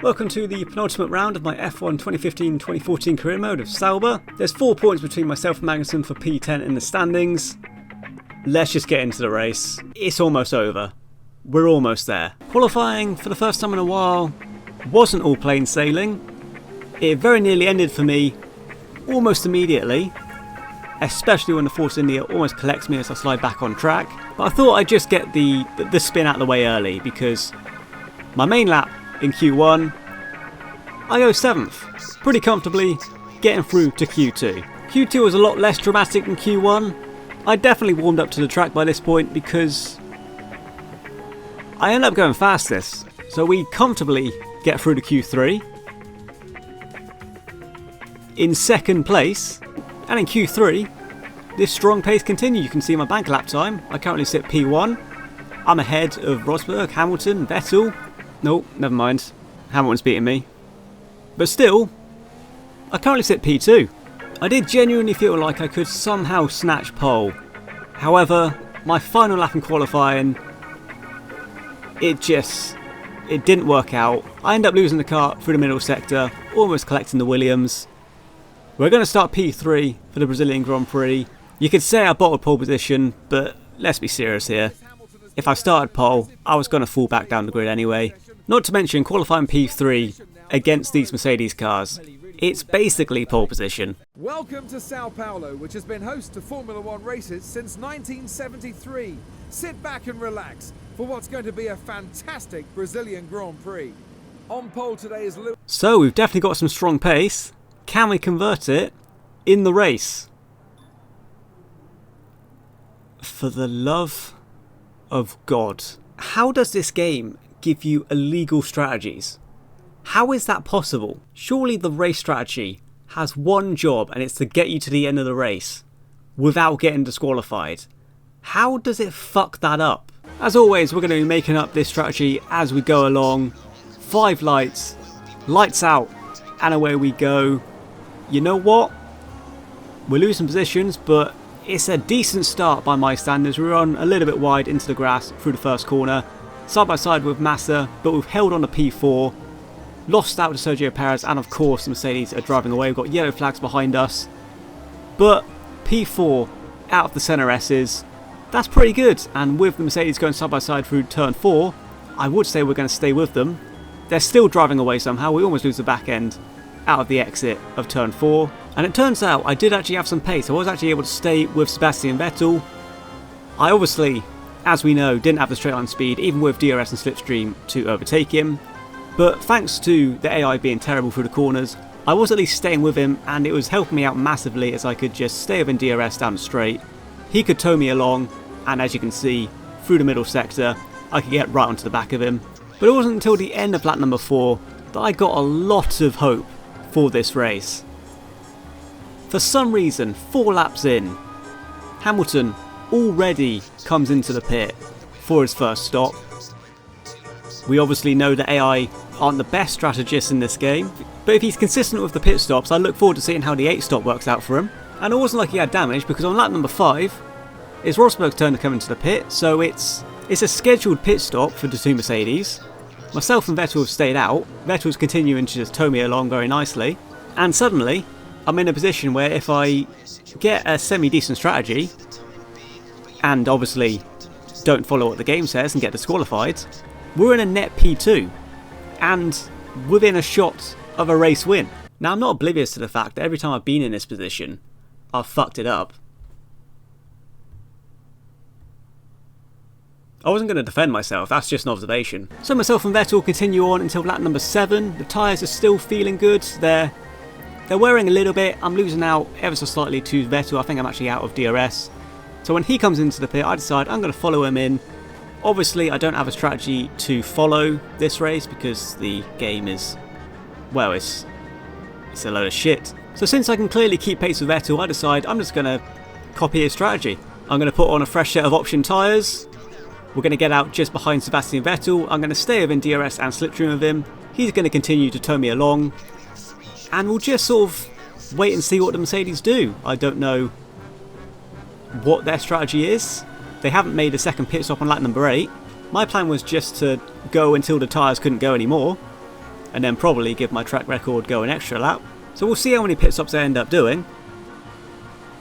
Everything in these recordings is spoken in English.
Welcome to the penultimate round of my F1 2015-2014 career mode of Sauber. There's 4 points between myself and Magnussen for P10 in the standings. Let's just get into the race. It's almost over. We're almost there. Qualifying for the first time in a while wasn't all plain sailing. It very nearly ended for me almost immediately, especially when the Force India almost collects me as I slide back on track. But I thought I'd just get the spin out of the way early because my main lap in Q1, I go 7th, pretty comfortably getting through to Q2. Q2 was a lot less dramatic than Q1. I definitely warmed up to the track by this point because I ended up going fastest. So we comfortably get through to Q3 in second place, and in Q3 this strong pace continued. You can see my bank lap time. I currently sit P1. I'm ahead of Rosberg, Hamilton, Vettel. No, never mind. Hamilton's beating me. But still, I currently sit P2. I did genuinely feel like I could somehow snatch pole. However, my final lap in qualifying, it didn't work out. I ended up losing the car through the middle sector, almost collecting the Williams. We're going to start P3 for the Brazilian Grand Prix. You could say I bottled pole position, but let's be serious here. If I started pole, I was going to fall back down the grid anyway. Not to mention qualifying P3 against these Mercedes cars. It's basically pole position. Welcome to Sao Paulo, which has been host to Formula One races since 1973. Sit back and relax for what's going to be a fantastic Brazilian Grand Prix. On pole today is Lewis. So we've definitely got some strong pace. Can we convert it in the race? For the love of God. How does this game give you illegal strategies? How is that possible? Surely the race strategy has one job and it's to get you to the end of the race without getting disqualified. How does it fuck that up? As always, we're going to be making up this strategy as we go along. 5 lights, lights out, and away we go. You know what? We're losing positions, but it's a decent start by my standards. We're on a little bit wide into the grass through the first corner. Side by side with Massa, but we've held on to P4. Lost out to Sergio Perez, and of course the Mercedes are driving away. We've got yellow flags behind us. But P4 out of the centre S's, that's pretty good. And with the Mercedes going side by side through turn 4, I would say we're going to stay with them. They're still driving away somehow. We almost lose the back end out of the exit of turn 4. And it turns out I did actually have some pace. I was actually able to stay with Sebastian Vettel. I obviously, as we know, didn't have the straight line speed, even with DRS and slipstream, to overtake him. But thanks to the AI being terrible through the corners, I was at least staying with him, and it was helping me out massively as I could just stay within DRS down the straight. He could tow me along, and as you can see, through the middle sector, I could get right onto the back of him. But it wasn't until the end of lap number 4 that I got a lot of hope for this race. For some reason, 4 laps in, Hamilton already comes into the pit for his first stop. We obviously know that AI aren't the best strategists in this game, but if he's consistent with the pit stops, I look forward to seeing how the 8 stop works out for him. And it wasn't like he had damage, because on lap number 5, it's Rosberg's turn to come into the pit, so it's a scheduled pit stop for the 2 Mercedes. Myself and Vettel have stayed out. Vettel's continuing to just tow me along very nicely, and suddenly I'm in a position where if I get a semi-decent strategy, and obviously don't follow what the game says and get disqualified, we're in a net P2 and within a shot of a race win. Now, I'm not oblivious to the fact that every time I've been in this position, I've fucked it up. I wasn't going to defend myself, that's just an observation. So myself and Vettel continue on until lap number 7. The tyres are still feeling good. They're wearing a little bit. I'm losing out ever so slightly to Vettel. I think I'm actually out of DRS. So when he comes into the pit, I decide I'm going to follow him in. Obviously, I don't have a strategy to follow this race because the game is, well, it's a load of shit. So since I can clearly keep pace with Vettel, I decide I'm just going to copy his strategy. I'm going to put on a fresh set of option tyres. We're going to get out just behind Sebastian Vettel. I'm going to stay within DRS and slipstream of him. He's going to continue to tow me along. And we'll just sort of wait and see what the Mercedes do. I don't know what their strategy is. They haven't made a second pit stop on lap number 8. My plan was just to go until the tyres couldn't go anymore, and then probably give my track record go an extra lap. So we'll see how many pit stops I end up doing.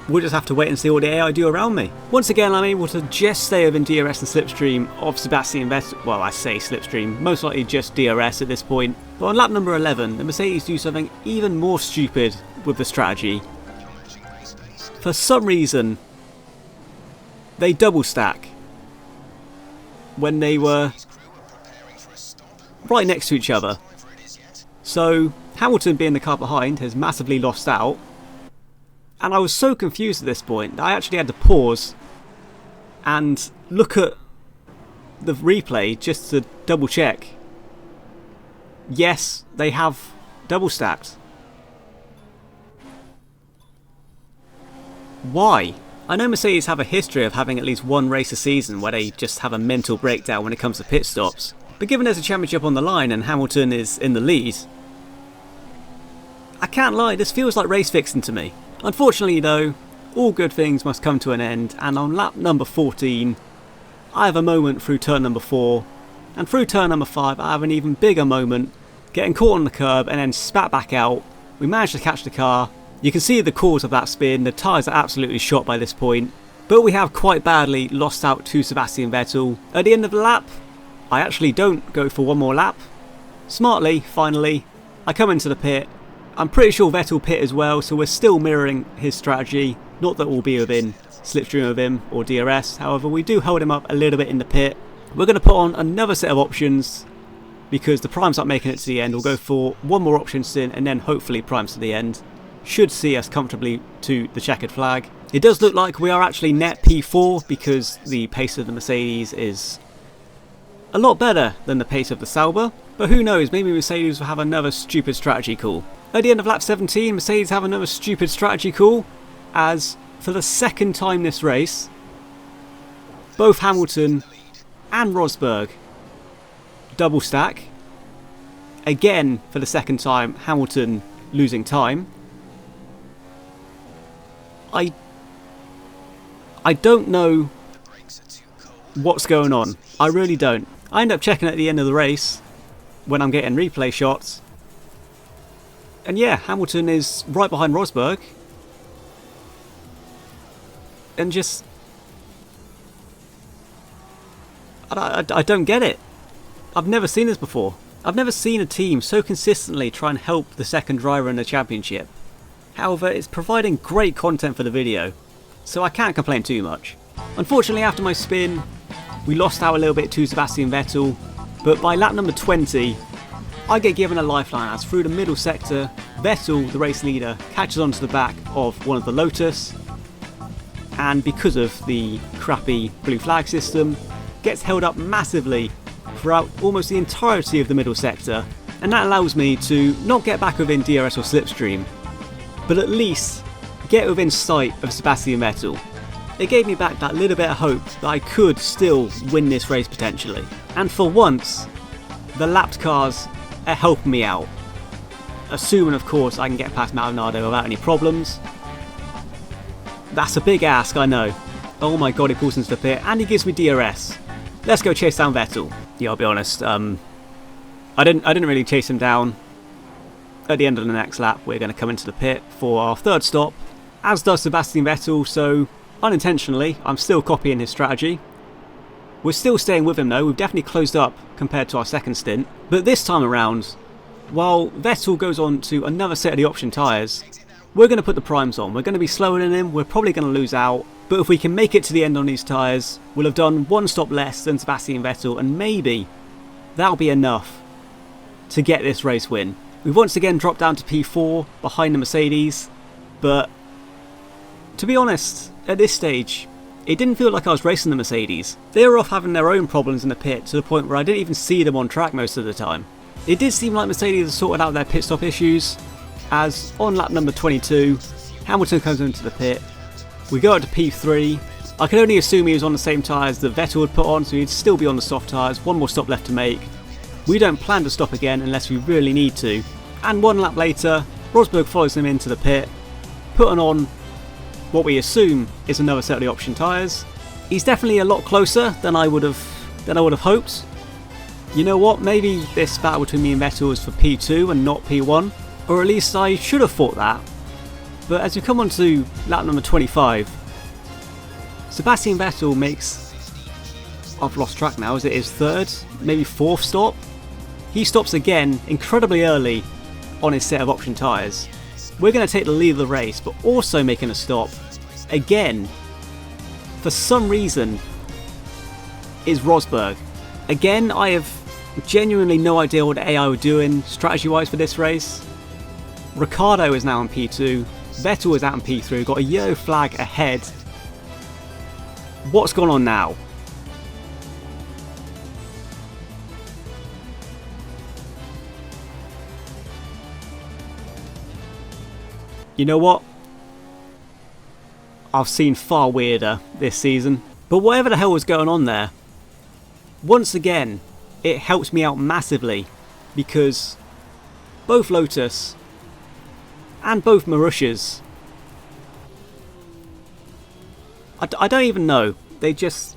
We'll just have to wait and see what the AI do around me. Once again, I'm able to just stay within DRS and slipstream of Sebastian Vettel. Well, I say slipstream, most likely just DRS at this point. But on lap number 11, the Mercedes do something even more stupid with the strategy. For some reason, they double stack when they were right next to each other. So Hamilton, being the car behind, has massively lost out. And I was so confused at this point that I actually had to pause and look at the replay just to double check. Yes, they have double stacked. Why? I know Mercedes have a history of having at least one race a season where they just have a mental breakdown when it comes to pit stops. But given there's a championship on the line and Hamilton is in the lead, I can't lie, this feels like race fixing to me. Unfortunately though, all good things must come to an end, and on lap number 14, I have a moment through turn number 4, and through turn number 5 I have an even bigger moment, getting caught on the curb and then spat back out. We managed to catch the car. You can see the cause of that spin, the tyres are absolutely shot by this point, but we have quite badly lost out to Sebastian Vettel. At the end of the lap, I actually don't go for one more lap. Smartly, finally, I come into the pit. I'm pretty sure Vettel pit as well, so we're still mirroring his strategy. Not that we'll be within slipstream of him or DRS, however we do hold him up a little bit in the pit. We're going to put on another set of options because the primes aren't making it to the end. We'll go for one more option stint and then hopefully primes to the end. Should see us comfortably to the checkered flag. It does look like we are actually net P4 because the pace of the Mercedes is a lot better than the pace of the Sauber. But who knows, maybe Mercedes will have another stupid strategy call. At the end of lap 17, Mercedes have another stupid strategy call, as for the second time this race, both Hamilton and Rosberg double stack. Again, for the second time, Hamilton losing time. I don't know what's going on. I really don't. I end up checking at the end of the race when I'm getting replay shots. And yeah, Hamilton is right behind Rosberg. And just... I don't get it. I've never seen this before. I've never seen a team so consistently try and help the second driver in the championship. However, it's providing great content for the video, so I can't complain too much. Unfortunately, after my spin, we lost out a little bit to Sebastian Vettel, but by lap number 20, I get given a lifeline as through the middle sector, Vettel, the race leader, catches onto the back of one of the Lotus, and because of the crappy blue flag system, gets held up massively throughout almost the entirety of the middle sector, and that allows me to not get back within DRS or slipstream, but at least get within sight of Sebastian Vettel. It gave me back that little bit of hope that I could still win this race potentially. And for once, the lapped cars are helping me out. Assuming of course I can get past Maldonado without any problems. That's a big ask, I know. Oh my god, he pulls into the pit and he gives me DRS. Let's go chase down Vettel. Yeah, I'll be honest, I didn't really chase him down. At the end of the next lap, we're going to come into the pit for our third stop, as does Sebastian Vettel, so unintentionally, I'm still copying his strategy. We're still staying with him though, we've definitely closed up compared to our second stint. But this time around, while Vettel goes on to another set of the option tyres, we're going to put the primes on. We're going to be slower than him, we're probably going to lose out, but if we can make it to the end on these tyres, we'll have done one stop less than Sebastian Vettel, and maybe that'll be enough to get this race win. We've once again dropped down to P4 behind the Mercedes, but to be honest, at this stage, it didn't feel like I was racing the Mercedes. They were off having their own problems in the pit to the point where I didn't even see them on track most of the time. It did seem like Mercedes had sorted out their pit stop issues, as on lap number 22, Hamilton comes into the pit. We go up to P3. I can only assume he was on the same tyres that Vettel would put on, so he'd still be on the soft tyres, one more stop left to make. We don't plan to stop again unless we really need to. And one lap later, Rosberg follows him into the pit, putting on what we assume is another set of the option tyres. He's definitely a lot closer than I would have hoped. you know what, maybe this battle between me and Vettel was for P2 and not P1, or at least I should have thought that. But as we come on to lap number 25, Sebastian Vettel makes, I've lost track now, is it his third, maybe fourth stop? He stops again incredibly early on his set of option tyres. We're going to take the lead of the race, but also making a stop again, for some reason, is Rosberg. Again, I have genuinely no idea what the AI were doing strategy wise for this race. Ricciardo is now in P2, Vettel is out in P3, got a yellow flag ahead. What's going on now? You know what? I've seen far weirder this season. But whatever the hell was going on there, once again, it helps me out massively because both Lotus and both Marussias, I don't even know, they just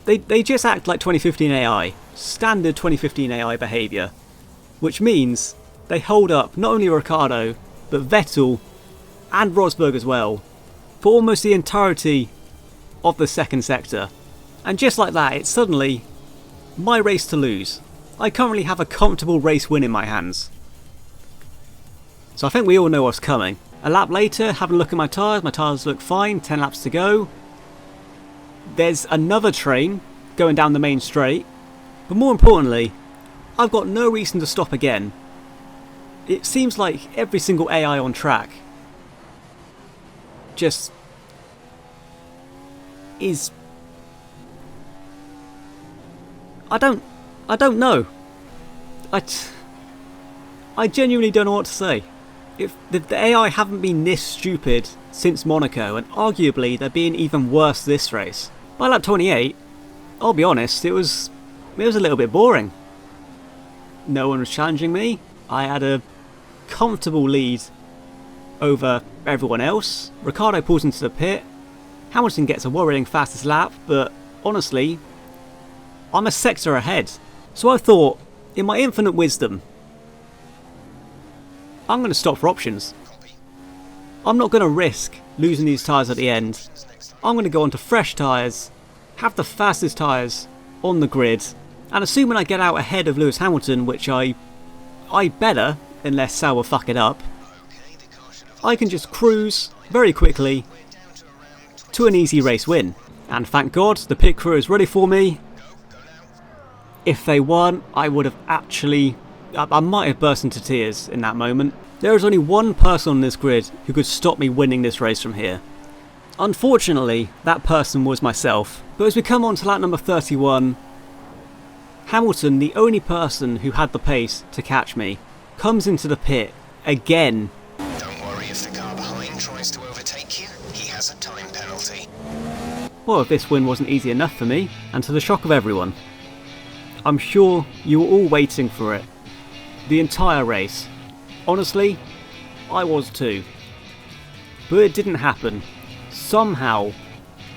act like 2015 AI, standard 2015 AI behaviour, which means they hold up not only Ricciardo, but Vettel and Rosberg as well, for almost the entirety of the second sector. And just like that, it's suddenly my race to lose. I currently have a comfortable race win in my hands. So I think we all know what's coming. A lap later, having a look at my tyres look fine, 10 laps to go. There's another train going down the main straight, but more importantly, I've got no reason to stop again. It seems like every single AI on track just is... I don't know. I genuinely don't know what to say. If the AI haven't been this stupid since Monaco, and arguably they're being even worse this race. By lap 28, I'll be honest, it was a little bit boring. No one was challenging me. I had a comfortable lead over everyone else. Ricciardo pulls into the pit. Hamilton gets a worrying fastest lap, but honestly, I'm a sector ahead. So I thought, in my infinite wisdom, I'm going to stop for options. I'm not going to risk losing these tyres at the end. I'm going to go onto fresh tyres, have the fastest tyres on the grid, and assuming I get out ahead of Lewis Hamilton, which I better, unless Sal will fuck it up, I can just cruise very quickly to an easy race win. And thank God the pit crew is ready for me. If they weren't, I would have actually... I might have burst into tears in that moment. There is only one person on this grid who could stop me winning this race from here. Unfortunately, that person was myself. But as we come on to lap number 31, Hamilton, the only person who had the pace to catch me, comes into the pit again. Don't worry if the car behind tries to overtake you, he has a time penalty. Well, if this win wasn't easy enough for me, and to the shock of everyone, I'm sure you were all waiting for it. The entire race. Honestly, I was too. But it didn't happen. Somehow,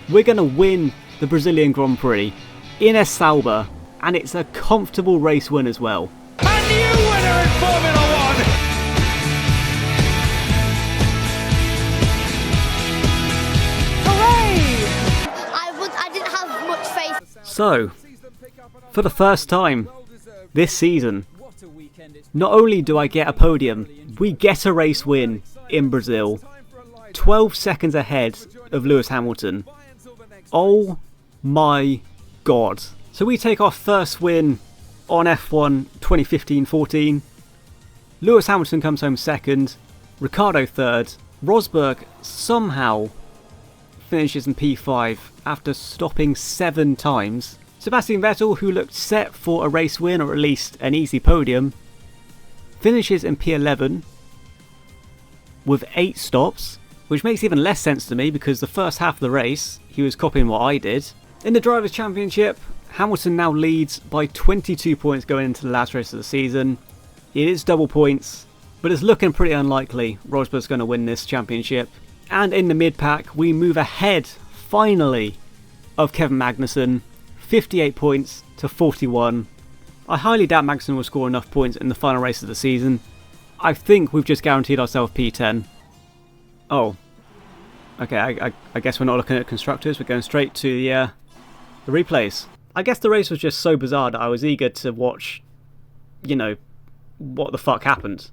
we're going to win the Brazilian Grand Prix in a Sauber, and it's a comfortable race win as well. A new winner in Formula One! Hooray! I didn't have much faith. So, for the first time this season, not only do I get a podium, we get a race win in Brazil, 12 seconds ahead of Lewis Hamilton. Oh my god. So we take our first win on F1 2015-14. Lewis Hamilton comes home second, Ricciardo third, Rosberg somehow finishes in P5 after stopping 7 times. Sebastian Vettel, who looked set for a race win or at least an easy podium, finishes in P11 with 8 stops, which makes even less sense to me because the first half of the race he was copying what I did. In the Drivers' Championship, Hamilton now leads by 22 points going into the last race of the season. It is double points, but it's looking pretty unlikely Rosberg's going to win this championship. And in the mid-pack, we move ahead, finally, of Kevin Magnussen. 58 points to 41. I highly doubt Magnussen will score enough points in the final race of the season. I think we've just guaranteed ourselves P10. Oh. Okay, I guess we're not looking at constructors. We're going straight to the replays. I guess the race was just so bizarre that I was eager to watch, you know, what the fuck happened.